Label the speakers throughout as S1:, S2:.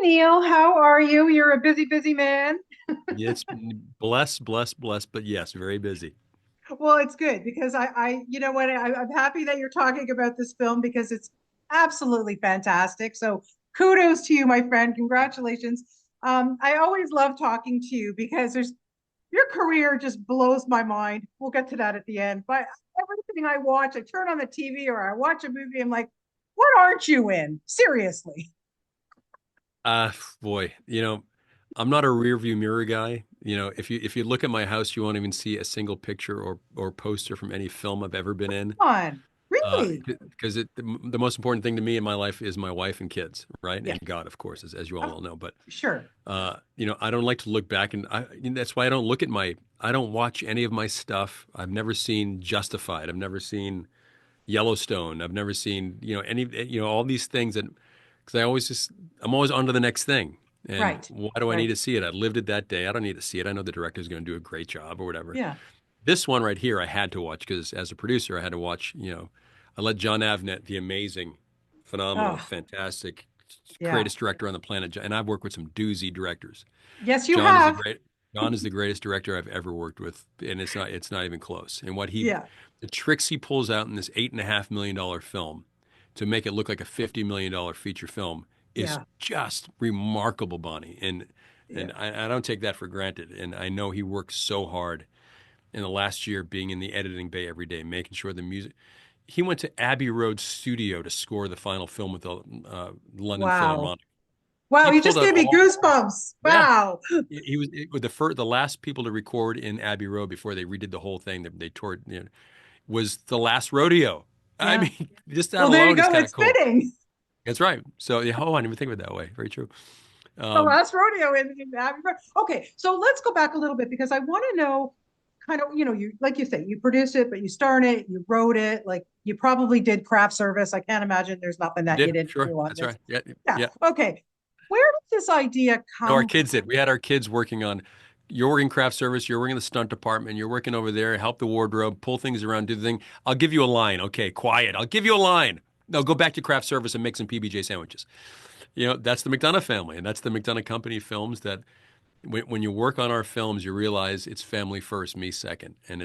S1: Neil, how are you? You're a busy, busy man.
S2: Yeah, it's blessed, blessed, blessed, but yes, very busy.
S1: Well, it's good because you know what? I'm happy that you're talking about this film because it's absolutely fantastic. So kudos to you, my friend. Congratulations. I always love talking to you because your career just blows my mind. We'll get to that at the end. But everything I watch, I turn on the TV or I watch a movie, I'm like, what aren't you in? Seriously.
S2: Uh, Boy, I'm not a rear view mirror guy. If you look at my house, you won't even see a single picture or poster from any film I've ever been in.
S1: Come on. Really?
S2: Because the most important thing to me in my life is my wife and kids, right?
S1: Yeah.
S2: And God, of course, as you all
S1: Oh,
S2: well know. But
S1: sure.
S2: I don't like to look back, and that's why I don't watch any of my stuff. I've never seen Justified. I've never seen Yellowstone. I've never seen, all these things that, because I'm always on to the next thing. And
S1: Right.
S2: why do I need
S1: Right.
S2: to see it? I lived it that day. I don't need to see it. I know the director's going to do a great job or whatever.
S1: Yeah.
S2: This one right here, I had to watch because as a producer, I had to watch, I let John Avnet, the amazing, phenomenal,
S1: Oh,
S2: fantastic,
S1: yeah.
S2: greatest director on the planet. And I've worked with some doozy directors.
S1: Yes, you
S2: John is the
S1: have.
S2: great. John is the greatest director I've ever worked with, and it's not even close. And
S1: Yeah.
S2: the tricks he pulls out in this $8.5 million film to make it look like a $50 million feature film is
S1: Yeah.
S2: just remarkable, Bonnie. And
S1: Yeah.
S2: I don't take that for granted. And I know he worked so hard in the last year, being in the editing bay every day, making sure the music. He went to Abbey Road Studio to score the final film with the London
S1: Wow.
S2: Philharmonic.
S1: Wow.
S2: He
S1: You
S2: pulled
S1: just
S2: out
S1: gave me
S2: all.
S1: goosebumps.
S2: Yeah,
S1: Wow.
S2: he was with the last people to record in Abbey Road before they redid the whole thing. They toured, was the last rodeo. I
S1: Yeah.
S2: mean, just that
S1: Well, there you
S2: alone is
S1: go.
S2: kind of
S1: It's
S2: cool.
S1: fitting.
S2: That's right. So, yeah, I didn't even think of it that way. Very true.
S1: The
S2: Um,
S1: last rodeo in Abbey Road. Okay. So let's go back a little bit because I want to know kind of, you, like you say, you produced it, but you starred it, you wrote it, like you probably did craft service. I can't imagine there's nothing
S2: I
S1: that you
S2: did.
S1: didn't
S2: Sure.
S1: do on
S2: That's
S1: this.
S2: right. Yeah.
S1: Yeah.
S2: Yeah.
S1: Okay. Where did this idea
S2: No, our
S1: come
S2: kids
S1: from?
S2: did. We had our kids working on. You're working craft service. You're working in the stunt department. You're working over there. Help the wardrobe. Pull things around. Do the thing. I'll give you a line. Okay, quiet. I'll give you a line. No, go back to craft service and make some PBJ sandwiches. That's the McDonough family, and that's the McDonough Company films that when you work on our films, you realize it's family first, me second, and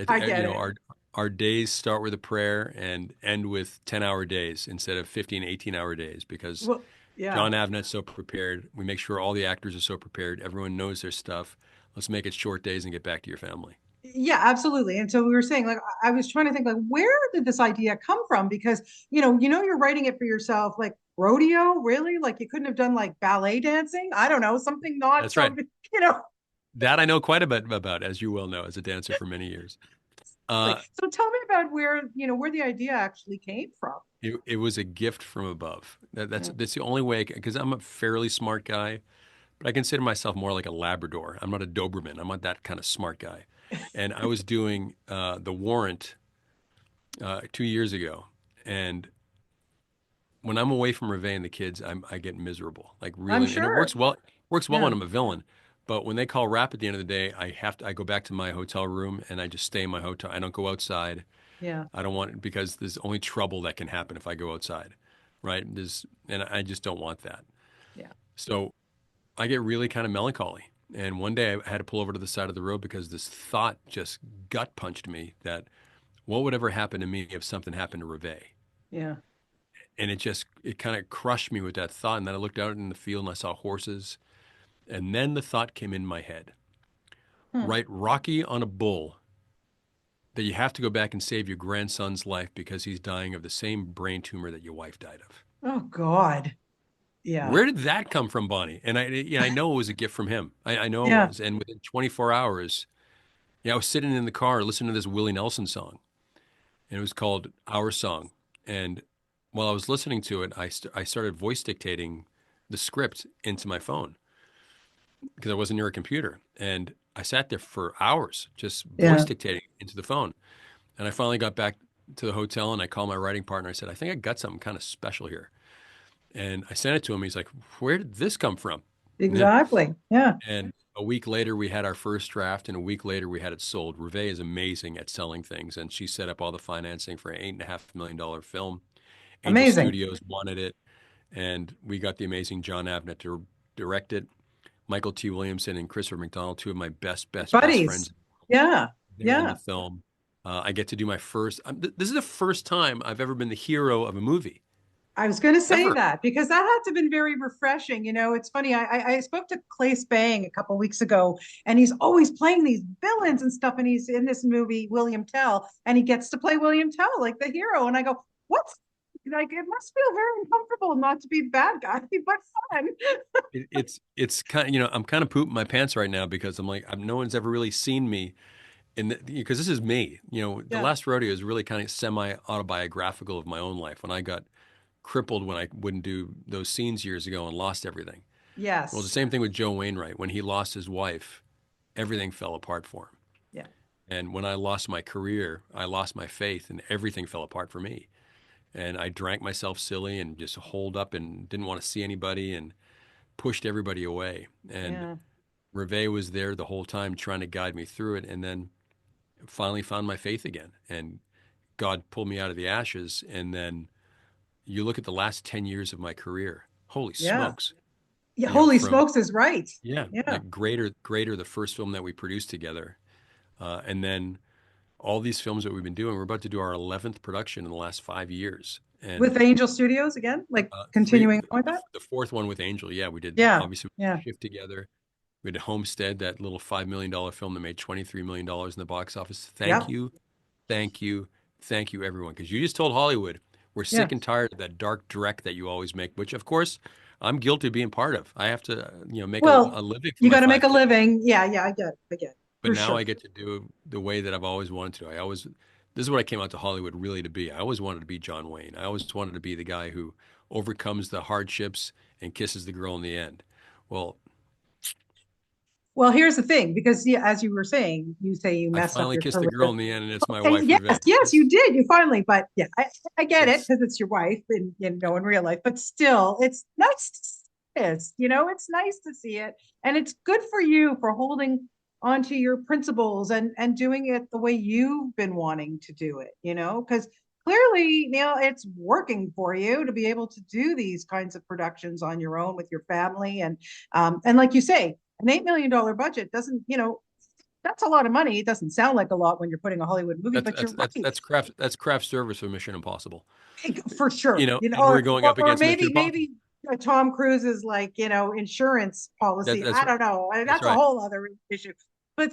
S1: I get it.
S2: our days start with a prayer and end with 10-hour days instead of 15, 18-hour days because
S1: Well, yeah.
S2: John Avnet's so prepared. We make sure all the actors are so prepared. Everyone knows their stuff. Let's make it short days and get back to your family.
S1: Yeah, absolutely. And so we were saying, like, I was trying to think, like, where did this idea come from? Because, you're writing it for yourself, like rodeo, really? Like, you couldn't have done like ballet dancing? I don't know, something not
S2: That's
S1: so,
S2: right.
S1: you know,
S2: That I know quite a bit about, as you well know, as a dancer for many years.
S1: like,
S2: Uh,
S1: so tell me about where the idea actually came from.
S2: it was a gift from above.
S1: Yeah.
S2: That's the only way, because I'm a fairly smart guy. But I consider myself more like a Labrador. I'm not a Doberman. I'm not that kind of smart guy. And I was doing The Warrant 2 years ago, and when I'm away from Reve and the kids, I get miserable, like
S1: I'm
S2: really. And it
S1: sure.
S2: works well. Works well
S1: Yeah.
S2: when I'm a villain, but when they call rap at the end of the day, I go back to my hotel room and I just stay in my hotel. I don't go outside.
S1: Yeah.
S2: I don't want because there's only trouble that can happen if I go outside, right? And I just don't want that.
S1: Yeah.
S2: So I get really kind of melancholy. And one day I had to pull over to the side of the road because this thought just gut punched me that what would ever happen to me if something happened to Reve?
S1: Yeah.
S2: And it kind of crushed me with that thought. And then I looked out in the field and I saw horses. And then the thought came in my head,
S1: Hmm.
S2: write Rocky on a bull that you have to go back and save your grandson's life because he's dying of the same brain tumor that your wife died of.
S1: Oh God. Yeah.
S2: Where did that come from, Bonnie? And I know it was a gift from him. I know it
S1: Yeah.
S2: was. And within 24 hours, yeah, I was sitting in the car listening to this Willie Nelson song, and it was called Our Song. And while I was listening to it, I started voice dictating the script into my phone because I wasn't near a computer. And I sat there for hours just voice
S1: Yeah.
S2: dictating into the phone. And I finally got back to the hotel and I called my writing partner. I said, I think I got something kind of special here. And I sent it to him. He's like, where did this come from? Yeah.
S1: Exactly. Yeah.
S2: And a week later, we had our first draft, and a week later, we had it sold. Reve is amazing at selling things, and she set up all the financing for an $8.5 million film. Angel
S1: Amazing.
S2: Studios wanted it, and we got the amazing John Avnet to direct it. Michael T. Williamson and Christopher McDonald, two of my best
S1: Buddies.
S2: friends,
S1: Yeah.
S2: they're in the
S1: Yeah.
S2: film. I get to do my first. This is the first time I've ever been the hero of a movie,
S1: I was going to say
S2: ever.
S1: that because that had to have been very refreshing. It's funny. I spoke to Clay Spang a couple weeks ago, and he's always playing these villains and stuff. And he's in this movie, William Tell, and he gets to play William Tell, like the hero. And I go, what's like, it must feel very uncomfortable not to be the bad guy, but fun.
S2: It's kind of, I'm kind of pooping my pants right now because I'm like, no one's ever really seen me because this is me. The
S1: Yeah.
S2: last rodeo is really kind of semi-autobiographical of my own life when I got crippled when I wouldn't do those scenes years ago and lost everything. Well, the
S1: Yes.
S2: same thing with Joe Wainwright. When he lost his wife, everything fell apart for him.
S1: Yeah.
S2: And when I lost my career, I lost my faith and everything fell apart for me. And I drank myself silly and just holed up and didn't want to see anybody and pushed everybody away. And
S1: Yeah.
S2: Reve was there the whole time trying to guide me through it. And then finally found my faith again. And God pulled me out of the ashes. And then you look at the last 10 years of my career, holy
S1: Yeah.
S2: smokes.
S1: Yeah. Holy
S2: From,
S1: smokes is right.
S2: yeah,
S1: Yeah.
S2: like Greater, the first film that we produced together. And then all these films that we've been doing, we're about to do our 11th production in the last 5 years. And
S1: With Angel Studios again, like
S2: three,
S1: continuing on with that.
S2: the fourth one with Angel, yeah, we did,
S1: Yeah.
S2: obviously, we
S1: Yeah.
S2: did Shift together. We did Homestead, that little $5 million film that made $23 million in the box office. Thank
S1: Yeah.
S2: you, thank you, thank you, everyone. Because you just told Hollywood, we're
S1: Yeah.
S2: sick and tired of that dark direct that you always make, which, of course, I'm guilty of being part of. I have to, make a
S1: Well,
S2: living for
S1: you
S2: my
S1: got to make
S2: five
S1: a
S2: kids.
S1: living. Yeah. Yeah. I get it. I get it.
S2: But
S1: For
S2: now
S1: sure.
S2: I get to do the way that I've always wanted to. This is what I came out to Hollywood really to be. I always wanted to be John Wayne. I always wanted to be the guy who overcomes the hardships and kisses the girl in the end. Well,
S1: Well, here's the thing, because yeah, as you were saying, you say you
S2: I
S1: messed up
S2: finally
S1: your
S2: kissed the girl
S1: career.
S2: in the end, and it's my
S1: Okay,
S2: wife,
S1: yes,
S2: Revenge.
S1: yes, you did. You finally, but yeah, I get it
S2: It's
S1: because it's your wife and in real life, but still, it's nice to see this. It's nice to see it, and it's good for you for holding onto your principles and doing it the way you've been wanting to do it. Because clearly, Neil, it's working for you to be able to do these kinds of productions on your own with your family, and like you say, an $8 million budget doesn't, that's a lot of money. It doesn't sound like a lot when you're putting a Hollywood movie,
S2: that's
S1: but
S2: that's
S1: you're
S2: that's
S1: right.
S2: that's craft service for Mission Impossible.
S1: For sure.
S2: And we're going up
S1: Or
S2: against Mission Impossible.
S1: maybe Tom Cruise's like, insurance
S2: That,
S1: policy.
S2: that's
S1: I
S2: right.
S1: don't know.
S2: That's
S1: That's a
S2: right.
S1: whole other issue. But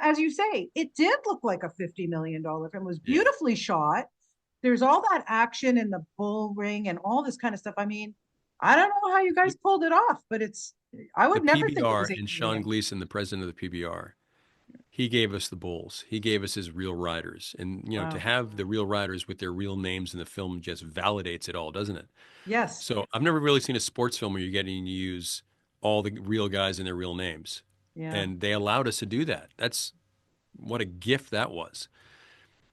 S1: as you say, it did look like a $50 million film. It was
S2: Yeah.
S1: beautifully shot. There's all that action in the bull ring and all this kind of stuff. I mean, I don't know how you guys pulled it off, but I
S2: The
S1: would never think it
S2: PBR
S1: was eight
S2: and Sean
S1: million.
S2: Gleason, the president of the PBR, he gave us the bulls. He gave us his real riders. And, to
S1: Wow.
S2: have the real riders with their real names in the film just validates it all, doesn't it?
S1: Yes.
S2: So I've never really seen a sports film where you're getting to use all the real guys and their real names.
S1: Yeah.
S2: And they allowed us to do that. That's what a gift that was.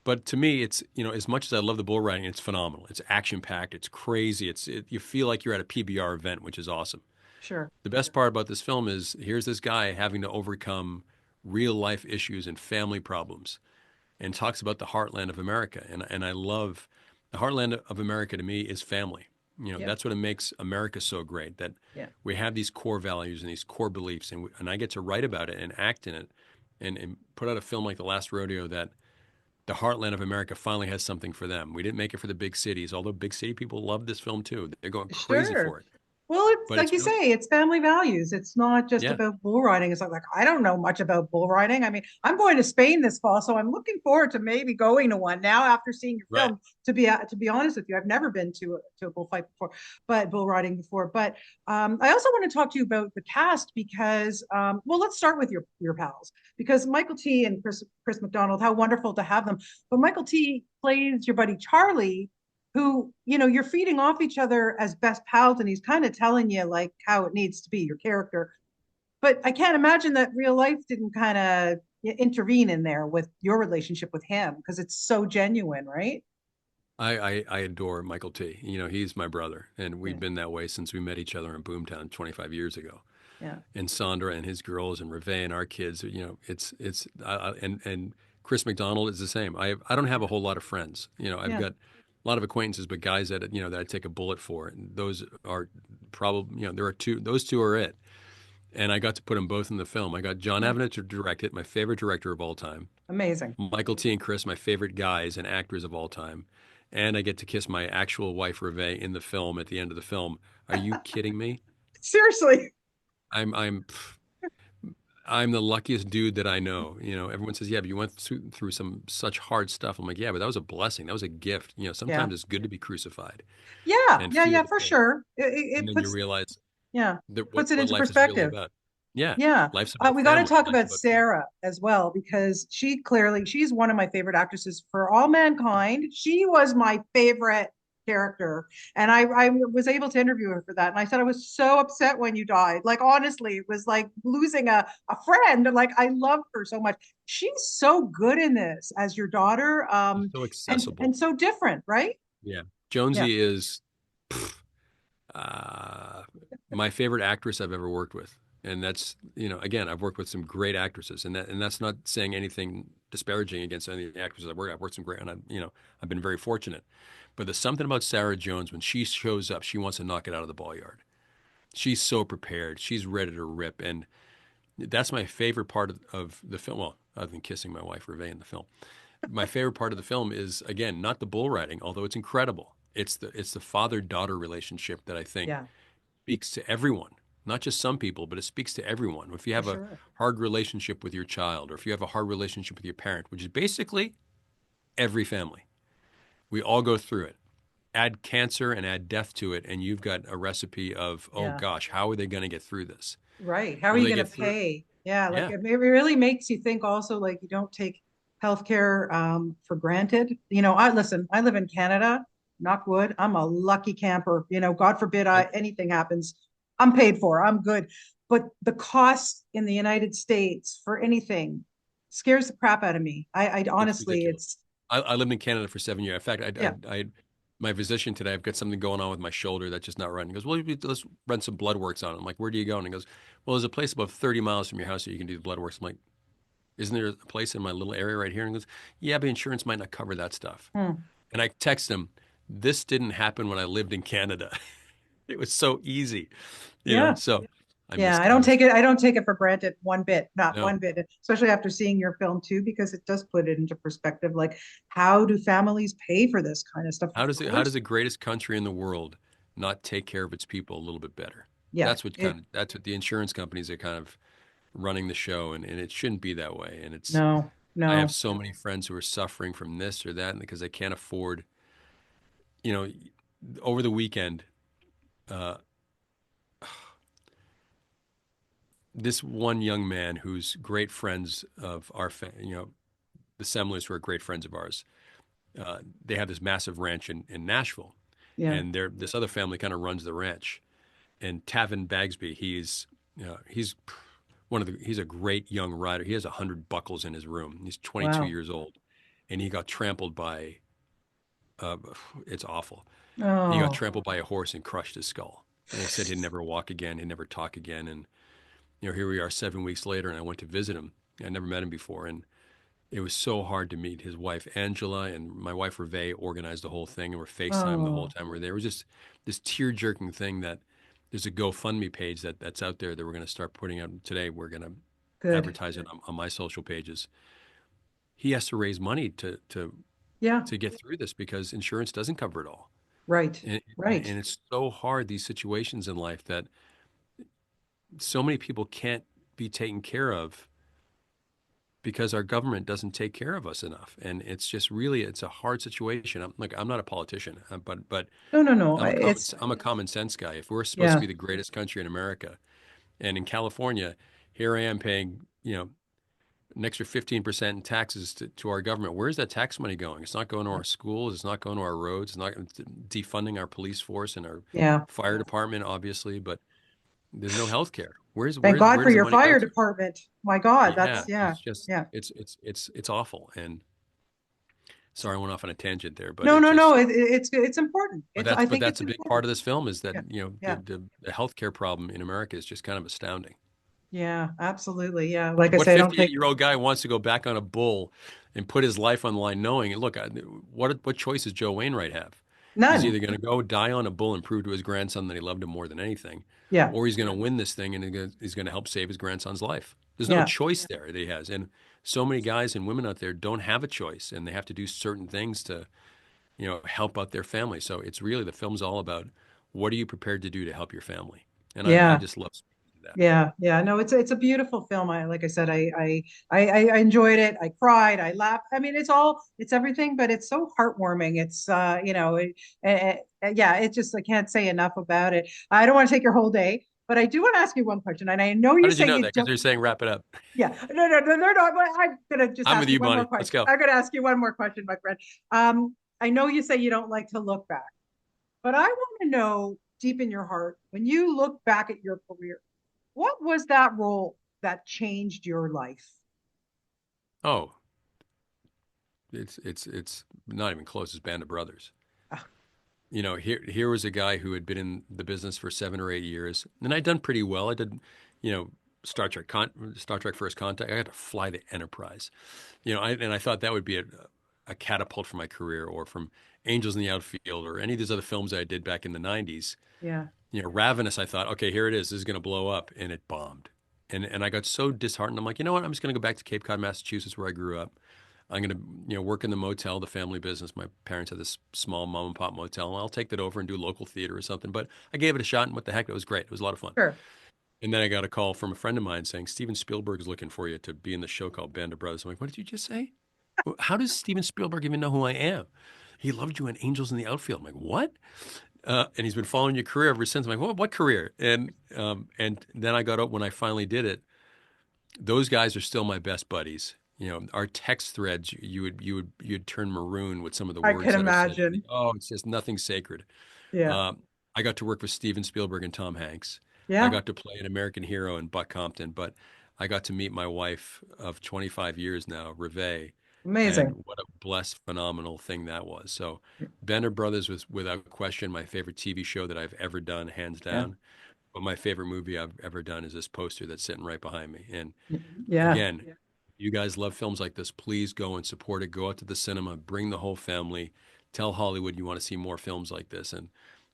S2: But to me, it's, as much as I love the bull riding, it's phenomenal. It's action packed. It's crazy. You feel like you're at a PBR event, which is awesome.
S1: Sure.
S2: The best part about this film is here's this guy having to overcome real life issues and family problems and talks about the heartland of America. And I love the heartland of America to me is family.
S1: Yep.
S2: That's what makes America so great, that
S1: Yeah.
S2: we have these core values and these core beliefs. And I get to write about it and act in it and put out a film like The Last Rodeo that the heartland of America finally has something for them. We didn't make it for the big cities, although big city people love this film too. They're going crazy
S1: Sure.
S2: for it.
S1: Well, it's
S2: But
S1: like
S2: it's
S1: you
S2: really,
S1: say, it's family values. It's not just
S2: yeah,
S1: about bull riding. It's like I don't know much about bull riding. I mean, I'm going to Spain this fall, so I'm looking forward to maybe going to one now after seeing your
S2: right.
S1: film. To be honest with you, I've never been to a bullfight before, but bull riding before. But I also want to talk to you about the cast because, well, let's start with your pals because Michael T and Chris McDonald. How wonderful to have them. But Michael T plays your buddy Charlie, who you're feeding off each other as best pals, and he's kind of telling you like how it needs to be, your character. But I can't imagine that real life didn't kind of intervene in there with your relationship with him because it's so genuine, right?
S2: I adore Michael T. He's my brother, and
S1: Yeah.
S2: we've been that way since we met each other in Boomtown 25 years ago.
S1: Yeah.
S2: And Sandra and his girls and Reve and our kids, and Chris McDonald is the same. I don't have a whole lot of friends. I've
S1: Yeah.
S2: got a lot of acquaintances, but guys that that I take a bullet for. And those are probably there are two. Those two are it. And I got to put them both in the film. I got John
S1: Yeah.
S2: Avnet to direct it, my favorite director of all time.
S1: Amazing.
S2: Michael T. and Chris, my favorite guys and actors of all time. And I get to kiss my actual wife, Reve, in the film at the end of the film. Are you kidding me?
S1: Seriously.
S2: I'm I'm the luckiest dude that I know. Everyone says, "Yeah, but you went through some such hard stuff." I'm like, "Yeah, but that was a blessing. That was a gift."
S1: Yeah.
S2: Sometimes it's good to be crucified
S1: Yeah.
S2: and
S1: Yeah.
S2: feel
S1: Yeah,
S2: the
S1: for
S2: pain,
S1: sure.
S2: and then you realize
S1: Yeah,
S2: that what
S1: puts it
S2: what
S1: into
S2: life is really
S1: perspective.
S2: about. Yeah,
S1: Yeah.
S2: life's about
S1: We got to
S2: family.
S1: talk
S2: Life's
S1: about
S2: about people.
S1: Sarah as well, because she's one of my favorite actresses for All Mankind. She was my favorite character. And I was able to interview her for that. And I said, I was so upset when you died. Like, honestly, it was like losing a friend. Like, I loved her so much. She's so good in this as your daughter.
S2: She's so
S1: And
S2: accessible.
S1: so different, right?
S2: Yeah,
S1: Yeah.
S2: Jonesy is uh, my favorite actress I've ever worked with. And that's, again, I've worked with some great actresses, and that's not saying anything disparaging against any of the actresses I've worked. I've worked some great, and I've been very fortunate. But there's something about Sarah Jones when she shows up, she wants to knock it out of the ball yard. She's so prepared. She's ready to rip, and that's my favorite part of the film. Well, other than kissing my wife Reve in the film, my favorite part of the film is again not the bull riding, although it's incredible. It's the father-daughter relationship that I think
S1: Yeah,
S2: speaks to everyone, not just some people, but it speaks to everyone. If you
S1: for
S2: have a
S1: sure.
S2: hard relationship with your child, or if you have a hard relationship with your parent, which is basically every family, we all go through it. Add cancer and add death to it, and you've got a recipe of, oh
S1: Yeah.
S2: gosh, how are they going to get through this?
S1: Right. How are
S2: Will
S1: you
S2: they
S1: going to
S2: get through it?
S1: pay? Yeah, like
S2: Yeah.
S1: it really makes you think also like you don't take healthcare for granted. I listen, I live in Canada, knock wood. I'm a lucky camper. God forbid
S2: I,
S1: anything happens. I'm paid for. I'm good. But the cost in the United States for anything scares the crap out of me. I
S2: it's
S1: honestly,
S2: ridiculous.
S1: it's
S2: I lived in Canada for 7 years. In fact,
S1: yeah.
S2: my physician today, I've got something going on with my shoulder that's just not running. He goes, well, let's run some blood works on it. I'm like, where do you go? And he goes, well, there's a place about 30 miles from your house that you can do the blood works. I'm like, isn't there a place in my little area right here? And he goes, yeah, but insurance might not cover that stuff.
S1: Hmm.
S2: And I text him, this didn't happen when I lived in Canada. It was so easy,
S1: Yeah.
S2: so
S1: Yeah,
S2: I miss,
S1: I don't take it for granted one bit, not
S2: no.
S1: one bit, especially after seeing your film too, because it does put it into perspective. Like, how do families pay for this kind of stuff? Of
S2: How does
S1: course.
S2: the greatest country in the world not take care of its people a little bit better?
S1: Yeah.
S2: That's what the insurance companies are kind of running the show, and it shouldn't be that way. And
S1: No,
S2: I have
S1: no.
S2: so many friends who are suffering from this or that because they can't afford, you know, over the weekend, uh, this one young man who's great friends of the Semlers who are great friends of ours. They have this massive ranch in Nashville,
S1: Yeah.
S2: and this other family kind of runs the ranch. And Tavin Bagsby, he's he's a great young rider. He has 100 buckles in his room. He's 22
S1: Wow.
S2: years old, and he got trampled by. Uh, it's awful. He got
S1: Oh,
S2: trampled by a horse and crushed his skull. And they said he'd never walk again. He'd never talk again. And here we are 7 weeks later, and I went to visit him. I never met him before, and it was so hard to meet his wife Angela and my wife Reve organized the whole thing, and we're FaceTime the whole
S1: oh,
S2: time we're there. It was just this tear-jerking thing that there's a GoFundMe page that's out there that we're going to start putting out today. We're going to
S1: good.
S2: advertise it on my social pages. He has to raise money
S1: Yeah.
S2: to get through this because insurance doesn't cover it all.
S1: Right.
S2: And,
S1: Right.
S2: and it's so hard, these situations in life that so many people can't be taken care of because our government doesn't take care of us enough. And it's just really, it's a hard situation. I'm not a politician, but
S1: No, no, no. It's
S2: I'm a common sense guy. If we're supposed to
S1: yeah.
S2: be the greatest country in America, and in California, here I am paying, an extra 15% in taxes to our government. Where's that tax money going? It's not going to our schools. It's not going to our roads. It's not defunding our police force and our
S1: Yeah.
S2: fire department, obviously, but there's no health care.
S1: Thank God
S2: Where
S1: for
S2: does the
S1: your
S2: money go
S1: fire
S2: to?
S1: department. My God,
S2: Yeah,
S1: that's yeah.
S2: it's just
S1: Yeah.
S2: it's awful. And sorry, I went off on a tangent there, but
S1: No,
S2: it
S1: no, no.
S2: just
S1: It's important. I
S2: but
S1: think
S2: that's
S1: it's
S2: a big part
S1: important.
S2: of this film is that
S1: Yeah. Yeah.
S2: the healthcare problem in America is just kind of astounding.
S1: Yeah, absolutely. Yeah. Like I
S2: What
S1: say, I don't take
S2: 58-year-old guy wants to go back on a bull and put his life on the line knowing, look, what choice does Joe Wainwright have? He's
S1: none.
S2: either going to go die on a bull and prove to his grandson that he loved him more than anything,
S1: Yeah.
S2: or he's going to win this thing and he's going to help save his grandson's life. There's no
S1: Yeah.
S2: choice there that he has. And so many guys and women out there don't have a choice, and they have to do certain things to, help out their family. So it's really, the film's all about what are you prepared to do to help your family? And I
S1: Yeah.
S2: just love speaking to that.
S1: Yeah, yeah, no, it's a beautiful film. Like I said, I enjoyed it. I cried, I laughed. I mean, it's everything, but it's so heartwarming. It's yeah, it just I can't say enough about it. I don't want to take your whole day, but I do want to ask you one question. And I know
S2: How
S1: you
S2: did you
S1: say
S2: know
S1: you
S2: that? Because
S1: don't.
S2: they're saying wrap it up.
S1: Yeah, no. But I'm gonna just
S2: I'm with
S1: ask you
S2: you,
S1: one more
S2: Bonnie. Let's
S1: question.
S2: go.
S1: I'm gonna ask you one more question, my friend. I know you say you don't like to look back, but I want to know deep in your heart when you look back at your career, what was that role that changed your life?
S2: Oh, it's not even close as Band of Brothers.
S1: Ah,
S2: Here was a guy who had been in the business for 7 or 8 years, and I'd done pretty well. I did, you know, Star Trek First Contact. I got to fly the Enterprise, and I thought that would be a catapult for my career, or from Angels in the Outfield, or any of these other films I did back in the '90s.
S1: yeah,
S2: Ravenous. I thought, okay, here it is. This is going to blow up, and it bombed, and I got so disheartened. I'm like, you know what? I'm just going to go back to Cape Cod, Massachusetts, where I grew up. I'm going to, work in the motel, the family business. My parents had this small mom and pop motel, and I'll take that over and do local theater or something. But I gave it a shot, and what the heck, it was great. It was a lot of fun.
S1: sure.
S2: And then I got a call from a friend of mine saying Steven Spielberg is looking for you to be in the show called Band of Brothers. I'm like, what did you just say? How does Steven Spielberg even know who I am? He loved you in Angels in the Outfield. I'm like, what? And he's been following your career ever since. I'm like, what career? And then I got up when I finally did it. Those guys are still my best buddies. Our text threads, you'd turn maroon with some of the
S1: I
S2: words
S1: can
S2: that are said.
S1: imagine.
S2: Oh, it's just nothing sacred.
S1: Yeah,
S2: Um, I got to work with Steven Spielberg and Tom Hanks. I
S1: yeah,
S2: got to play an American hero in Buck Compton, but I got to meet my wife of 25 years now, Reve, and
S1: amazing.
S2: what a blessed, phenomenal thing that was. So, Bender Brothers was without question my favorite TV show that I've ever done, hands
S1: Yeah,
S2: down. But my favorite movie I've ever done is this poster that's sitting right behind me. And
S1: yeah,
S2: again, you guys love films like this. Please go and support it. Go out to the cinema, bring the whole family. Tell Hollywood you want to see more films like this. And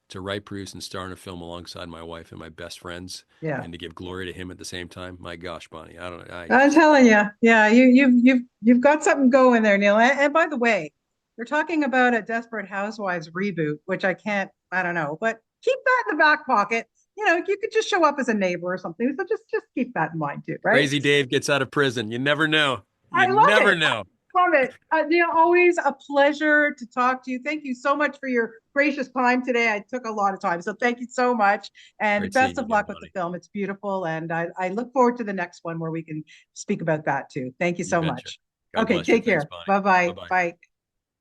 S2: to write, produce, and star in a film alongside my wife and my best friends,
S1: yeah.
S2: and to give glory to him at the same time. My gosh, Bonnie, I don't know. I
S1: I'm
S2: just
S1: telling you, yeah, you've got something going there, Neil. And by the way, you're talking about a Desperate Housewives reboot, which I don't know, but keep that in the back pocket. You could just show up as a neighbor or something. So just keep that in mind too, right?
S2: Crazy Dave gets out of prison. You never know. You
S1: I love
S2: never
S1: it.
S2: know.
S1: Love it. Neil, always a pleasure to talk to you. Thank you so much for your gracious time today. I took a lot of time. So thank you so much. And
S2: Great seeing
S1: best
S2: you
S1: of
S2: again,
S1: luck with the
S2: Bonnie.
S1: film. It's beautiful. And I look forward to the next one where we can speak about that too. Thank you
S2: You
S1: so
S2: betcha.
S1: much.
S2: God
S1: Okay,
S2: bless you.
S1: take
S2: Thanks,
S1: care.
S2: Bonnie.
S1: Bye-bye.
S2: Bye bye.
S1: Bye.